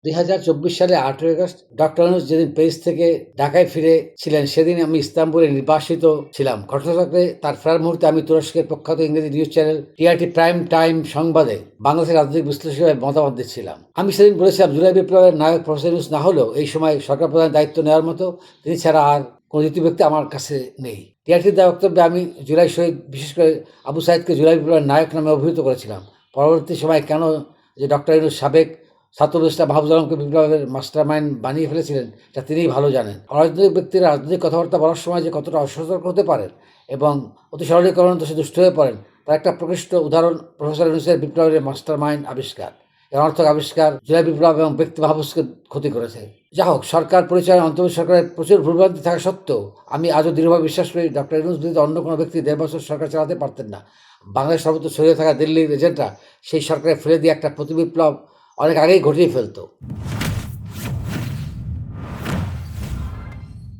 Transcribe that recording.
2024 সালে 8ই August doctor Yunus যেদিন Paris থেকে ঢাকায় ফিরেছিলেন সেদিন আমি ইস্তাম্বুলে নির্বাসিত ছিলাম। ঘটনাচক্রে তার ফেরার মুহূর্তে আমি তুরস্কের প্রখ্যাত ইংরেজি news channel TRT prime time সংবাদে বাংলাদেশের রাজনৈতিক বিশ্লেষক হিসেবে মতামত দিচ্ছিলাম। আমি সেদিন বলেছিলাম, জুলাই বিপ্লবের নায়ক প্রফেসর ইউনূস না হলেও এই সময় সরকার প্রধানের দায়িত্ব নেওয়ার মতো তিনি ছাড়া আর কোনো দ্বিতীয় ব্যক্তি আমার কাছে নেই। টিআরটির দেওয়া বক্তব্যে আমি জুলাই শহীদ, বিশেষ করে আবু সাঈদকে জুলাই বিপ্লবের নায়ক নামে অভিহিত করেছিলাম। পরবর্তী সময় কেন যে ডক্টর ইউনূস সাবেক ছাত্র উপদেষ্টা মাহফুজুল আলমকে বিপ্লবের মাস্টারমাইন্ড বানিয়ে ফেলেছিলেন তা তিনিই ভালো জানেন। অরাজনৈতিক ব্যক্তিরা রাজনৈতিক কথাবার্তা বলার সময় যে কতটা অসতর্ক হতে পারেন এবং অতি সরলীকরণ দোষে দুষ্ট হয়ে পড়েন তার একটা প্রকৃষ্ট উদাহরণ প্রফেসর ইউনূসের বিপ্লবের মাস্টারমাইন্ড আবিষ্কার। এর অনর্থক আবিষ্কার জুলাই বিপ্লব এবং ব্যক্তি মাহফুজকে ক্ষতি করেছে। যা হোক, সরকার পরিচালনায় অন্তর্বর্তী সরকারের প্রচুর ভুলভ্রান্তি থাকা সত্ত্বেও আমি আজও দৃঢ়ভাবে বিশ্বাস করি ডক্টর ইউনূস ব্যতীত অন্য কোনো ব্যক্তি 1.5 বছর সরকার চালাতে পারতেন না। বাংলাদেশ সর্বত্র ছড়িয়ে থাকা দিল্লির এজেন্টরা সেই সরকারে ফেলে দিয়ে একটা প্রতিবিপ্লব অনেক আগেই ঘটিয়ে ফেলত।